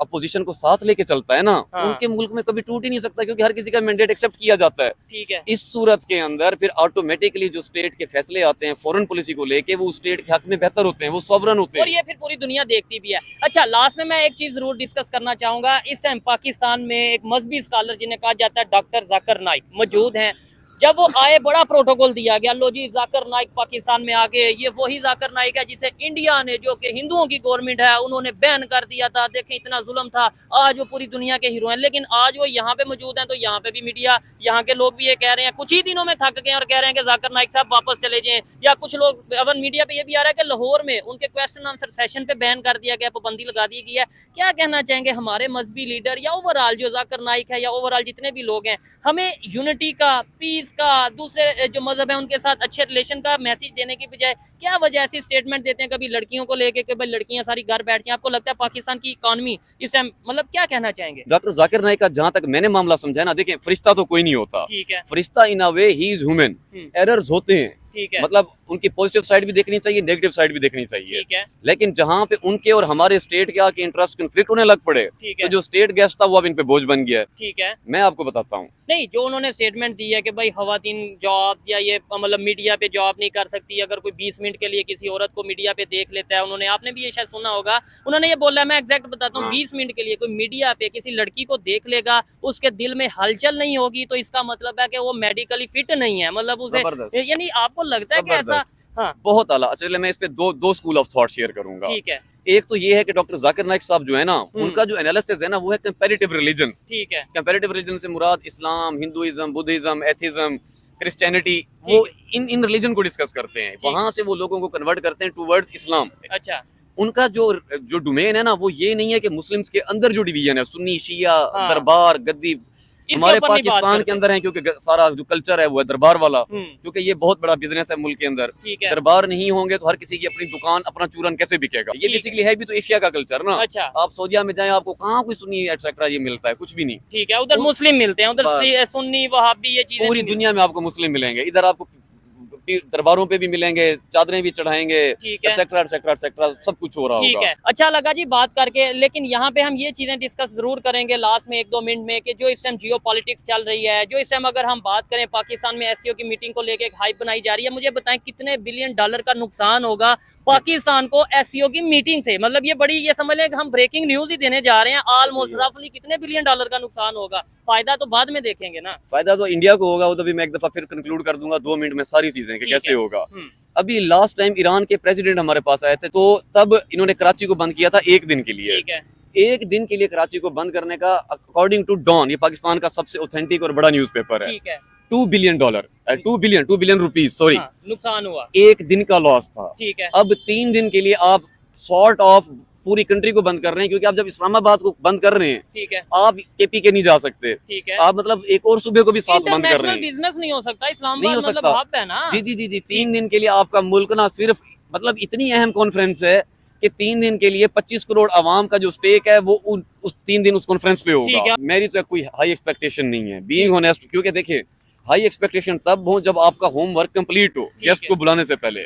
अपोजिशन को साथ लेके चलता है ना, हाँ। उनके मुल्क में कभी टूट ही नहीं सकता, क्योंकि हर किसी का मैंडेट एक्सेप्ट किया जाता है। ठीक है। इस सूरत के अंदर फिर ऑटोमेटिकली जो स्टेट के फैसले आते हैं फॉरेन पॉलिसी को लेके, वो स्टेट के हक में बेहतर होते हैं, वो सॉवरन होते और हैं। ये फिर पूरी दुनिया देखती भी है। अच्छा, लास्ट में मैं एक चीज जरूर डिस्कस करना चाहूंगा। इस टाइम पाकिस्तान में एक मजहबी स्कॉलर जिन्हें कहा जाता है डॉक्टर जाकिर नाइक मौजूद हैं। जब वो आए बड़ा प्रोटोकॉल दिया गया, लो जी जाकिर नाइक पाकिस्तान में आ गए। ये वही जाकिर नाइक है जिसे इंडिया ने, जो कि हिंदुओं की गवर्नमेंट है, उन्होंने बैन कर दिया था। देखें इतना जुल्म था। आज वो पूरी दुनिया के हीरो हैं, लेकिन आज वो यहाँ पे मौजूद हैं। तो यहाँ पे भी मीडिया, यहाँ के लोग भी ये कह रहे हैं, कुछ ही दिनों में थक गए और कह रहे हैं कि जाकिर नाइक साहब वापस चले जाएं। या कुछ लोग अब मीडिया पे ये भी आ रहा है कि लाहौर में उनके क्वेश्चन आंसर सेशन पे बैन कर दिया गया, पाबंदी लगा दी गई है। क्या कहना चाहेंगे हमारे मजहबी लीडर या ओवरऑल जो जाकिर नाइक है या ओवरऑल जितने भी लोग हैं, हमें यूनिटी का, पीस का, दूसरे जो मजहब है उनके साथ अच्छे रिलेशन का मैसेज देने की बजाय क्या वजह ऐसी स्टेटमेंट देते हैं कभी लड़कियों को लेके कि भाई लड़कियां सारी घर बैठती हैं? आपको लगता है पाकिस्तान की इकोनॉमी इस टाइम मतलब क्या कहना चाहेंगे? डॉक्टर जाकिर नाइक का जहां तक मैंने मामला समझा ना, देखें फरिश्ता तो कोई नहीं होता। ठीक है। फरिश्ता इन अ वे ही इज ह्यूमन, एरर्स होते हैं। ठीक है, मतलब उनकी पॉजिटिव साइड भी देखनी चाहिए, नेगेटिव साइड भी देखनी चाहिए। ठीक है, लेकिन जहाँ पे उनके और हमारे स्टेट के आके इंटरेस्ट कन्फ्लिक्ट होने लग पड़े, ठीक तो है, जो स्टेट गेस्ट था वो अब इन पे बोझ बन गया है। ठीक है। मैं आपको बताता हूँ, नहीं, जो उन्होंने स्टेटमेंट दी है कि भाई खवातीन जॉब्स या ये मतलब मीडिया पे जॉब नहीं कर सकती, अगर कोई 20 मिनट के लिए किसी औरत को मीडिया पे देख लेता है, उन्होंने, आपने भी ये शायद सुना होगा, उन्होंने ये बोला है, मैं एग्जैक्ट बताता हूँ, 20 मिनट के लिए कोई मीडिया पे किसी लड़की को देख लेगा, उसके दिल में हलचल नहीं होगी, तो इसका मतलब है कि वो मेडिकली फिट नहीं है, मतलब उसे, जबरदस्त, यानी आपको लगता है कि ऐसा? जबरदस्त, हाँ, बहुत आला। अच्छा, चलिए मैं इस पे दो स्कूल ऑफ थॉट शेयर करूंगा। ठीक है, एक तो ये है कि डॉक्टर जाकिर नाइक साहब जो है ना, उनका जो एनालिसिस है ना, वो है कंपैरेटिव रिलीजन्स। ठीक है, कंपैरेटिव रिलीजन से मुराद इस्लाम, हिंदुइज्म, बुद्धिज्म, एथिज्म, क्रिश्चियनिटी, वो इन रिलीजन को डिस्कस करते हैं, वहां से वो लोगों को कन्वर्ट करते हैं टूवर्ड्स इस्लाम। अच्छा, उनका जो डोमेन है ना, वो ये नहीं है कि मुस्लिम्स के अंदर जो डिवीजन है, सुन्नी, शिया, हाँ, दरबार, गद्दी, इसके हमारे ऊपर नहीं बात पाकिस्तान करते। के अंदर है, क्योंकि सारा जो कल्चर है वो है दरबार वाला, हम्म, क्योंकि ये बहुत बड़ा बिजनेस है मुल्क के अंदर। ठीक है, दरबार नहीं होंगे तो हर किसी की अपनी दुकान, अपना चूरन कैसे बिकेगा? ये ठीक है। बेसिकली है भी तो एशिया का कल्चर ना। अच्छा, आप सऊदिया में जाएं, आपको कहाँ कोई सुन्नी एक्सेट्रा ये मिलता है? कुछ भी नहीं। ठीक है, उधर मुस्लिम मिलते हैं, उधर बस। सुन्नी वहाबी ये चीजें पूरी नहीं दुनिया में आपको मुस्लिम मिलेंगे, इधर आपको दरबारों पे भी मिलेंगे, चादरें भी चढ़ाएंगे, ठीक है, एक्सेट्रा एक्सेट्रा एक्सेट्रा, सब कुछ हो रहा ठीक होगा। है। अच्छा लगा जी बात करके, लेकिन यहाँ पे हम ये चीजें डिस्कस जरूर करेंगे लास्ट में 1-2 मिनट में, कि जो इस टाइम जियो पॉलिटिक्स चल रही है, जो इस टाइम अगर हम बात करें पाकिस्तान में एससीओ की मीटिंग को लेके एक हाइप बनाई जा रही है, मुझे बताएं कितने बिलियन डॉलर का नुकसान होगा पाकिस्तान को एससीओ की मीटिंग से? मतलब ये बड़ी, ये समझ लें कि हम ब्रेकिंग न्यूज ही देने जा रहे हैं। ऑलमोस्ट रफली कितने बिलियन डॉलर का नुकसान होगा? फायदा तो बाद में देखेंगे ना। फायदा तो इंडिया को होगा, वो तो भी मैं एक दफा फिर कंक्लूड कर दूंगा 2 मिनट में सारी चीजें कि ठीक कैसे है। होगा। अभी लास्ट टाइम ईरान के प्रेसिडेंट हमारे पास आए थे, तो तब इन्होंने कराची को बंद किया था 1 दिन के लिए। ठीक है, 1 दिन के लिए कराची को बंद करने का, अकॉर्डिंग टू डॉन, ये पाकिस्तान का सबसे ऑथेंटिक और बड़ा न्यूज़पेपर है, ठीक है, $2 बिलियन रुपीस, सॉरी, हाँ, नुकसान हुआ। 1 दिन का लॉस था। ठीक है, अब 3 दिन के लिए आप सॉर्ट ऑफ पूरी कंट्री को बंद कर रहे हैं, क्योंकि आप जब इस्लामाबाद को बंद कर रहे हैं, ठीक है, आप केपी के नहीं जा सकते, ठीक है। आप मतलब एक और सूबे को भी साथ बंद कर रहे इंटरनेशनल हैं। बिजनेस नहीं हो सकता, नहीं इस्लामाबाद हो मतलब सकता। हब है ना। जी जी जी जी, 3 दिन के लिए आपका मुल्क ना, सिर्फ मतलब इतनी अहम कॉन्फ्रेंस है कि 3 दिन के लिए 25 करोड़ आवाम का जो स्टेक है वो उस 3 दिन उस कॉन्फ्रेंस पे ठीक होगा। है। मेरी तो कोई हाई एक्सपेक्टेशन नहीं है, बीइंग ऑनेस्ट, क्योंकि देखिए हाई एक्सपेक्टेशन तब हो जब आपका होमवर्क कंप्लीट हो, ठीक गेस्ट है। को बुलाने से पहले।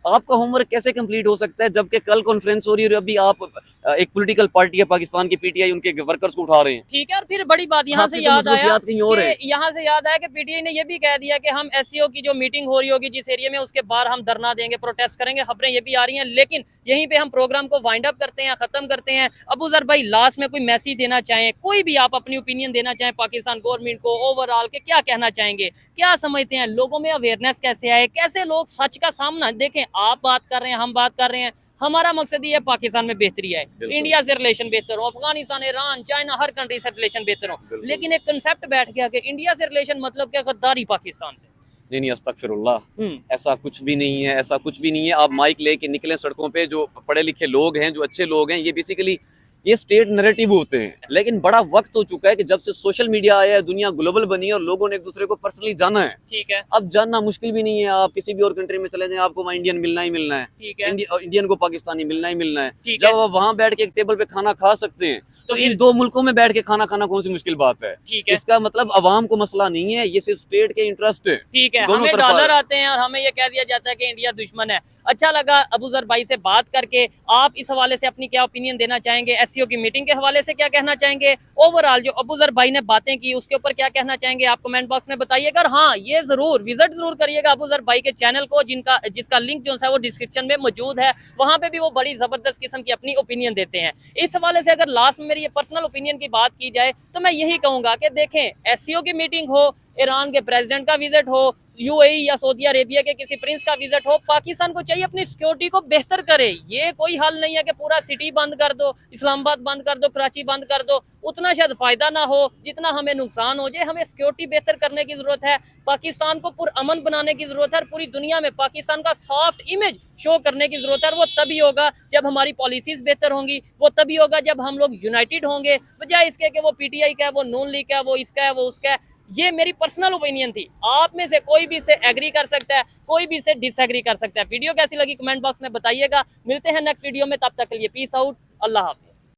आपका होमवर्क कैसे कंप्लीट हो सकता है जबकि कल कॉन्फ्रेंस हो रही है और अभी आप एक पॉलिटिकल पार्टी है पाकिस्तान की, पीटीआई, उनके वर्कर्स को उठा रहे हैं। ठीक है, और फिर बड़ी बात यहाँ से आपकी तो याद आया मसरूफियात कहीं और है। कि यहाँ से याद आया कि पीटीआई ने ये भी कह दिया कि हम एससीओ की जो मीटिंग हो रही होगी जिस एरिया में, उसके बाहर हम धरना देंगे, प्रोटेस्ट करेंगे। खबरें ये भी आ रही हैं, लेकिन यहीं पे हम प्रोग्राम को वाइंड अप करते हैं, खत्म करते हैं। अबू जर भाई, लास्ट में कोई मैसेज देना चाहें, कोई भी आप अपनी ओपिनियन देना चाहें पाकिस्तान गवर्नमेंट को ओवरऑल के, क्या कहना चाहेंगे? क्या समझते हैं लोगों में अवेयरनेस कैसे आए, कैसे लोग सच का सामना देखें? आप बात कर रहे हैं, हम बात कर रहे हैं, हमारा मकसद ये है पाकिस्तान में बेहतरी है, इंडिया से रिलेशन बेहतर हो, अफगानिस्तान, ईरान, चाइना, हर कंट्री से रिलेशन बेहतर हो। लेकिन एक कंसेप्ट बैठ गया कि इंडिया से रिलेशन मतलब क्या, गद्दारी पाकिस्तान से। नहीं, अस्तगफिरुल्लाह, ऐसा कुछ भी नहीं है, ऐसा कुछ भी नहीं है। आप माइक लेके निकले सड़कों पे, जो पढ़े लिखे लोग हैं, जो अच्छे लोग हैं, ये बेसिकली ये स्टेट नैरेटिव होते हैं। लेकिन बड़ा वक्त हो चुका है कि जब से सोशल मीडिया आया है, दुनिया ग्लोबल बनी है और लोगों ने एक दूसरे को पर्सनली जाना है। ठीक है, अब जानना मुश्किल भी नहीं है, आप किसी भी और कंट्री में चले जाएं, आपको वहाँ इंडियन मिलना ही मिलना है, ठीक है, इंडियन को पाकिस्तानी मिलना ही मिलना है। ठीक है। जब आप वहाँ बैठ के एक टेबल पे खाना खा सकते हैं, तो इन 2 मुल्कों में बैठ के खाना खाना कौन सी मुश्किल बात है? ठीक है, इसका मतलब अवाम को मसला नहीं है, ये सिर्फ स्टेट के इंटरेस्ट है। ठीक है। दोनों हमें तरफा डॉलर है। आते हैं और हमें ये कह दिया जाता है कि इंडिया दुश्मन है। अच्छा लगा अबू जर भाई से बात करके। आप इस हवाले से अपनी क्या ओपिनियन देना चाहेंगे? एससीओ की मीटिंग के हवाले से क्या कहना चाहेंगे? ओवरऑल जो अबू जर भाई ने बातें की उसके ऊपर क्या कहना चाहेंगे? आप कमेंट बॉक्स में बताइएगा। और हाँ, ये जरूर विजिट जरूर करिएगा अबू जर भाई के चैनल को, जिसका लिंक जो है वो डिस्क्रिप्शन में मौजूद है। वहां पे भी वो बड़ी जबरदस्त किस्म की अपनी ओपिनियन देते हैं। इस हवाले से अगर लास्ट में मेरी ये पर्सनल ओपिनियन की बात की जाए तो मैं यही कहूंगा कि देखें, एससीओ की मीटिंग हो, ईरान के प्रेसिडेंट का विजिट हो, यूएई या सऊदी अरेबिया के किसी प्रिंस का विजिट हो, पाकिस्तान को चाहिए अपनी सिक्योरिटी को बेहतर करे। ये कोई हल नहीं है कि पूरा सिटी बंद कर दो, इस्लामाबाद बंद कर दो, कराची बंद कर दो। उतना शायद फायदा ना हो जितना हमें नुकसान हो जाए। हमें सिक्योरिटी बेहतर करने की जरूरत है, पाकिस्तान को पुरअमन बनाने की जरूरत है, और पूरी दुनिया में पाकिस्तान का सॉफ्ट इमेज शो करने की जरूरत है। और वो तभी होगा जब हमारी पॉलिसीज बेहतर होंगी, वो तभी होगा जब हम लोग यूनाइटेड होंगे, बजाय इसके कि वो पीटीआई का है, वो नून लीग का है, वो इसका है, वो उसका है। ये मेरी पर्सनल ओपिनियन थी। आप में से कोई भी इसे एग्री कर सकता है, कोई भी इसे डिसएग्री कर सकता है। वीडियो कैसी लगी कमेंट बॉक्स में बताइएगा। मिलते हैं नेक्स्ट वीडियो में, तब तक के लिए पीस आउट, अल्लाह हाफ़िज़।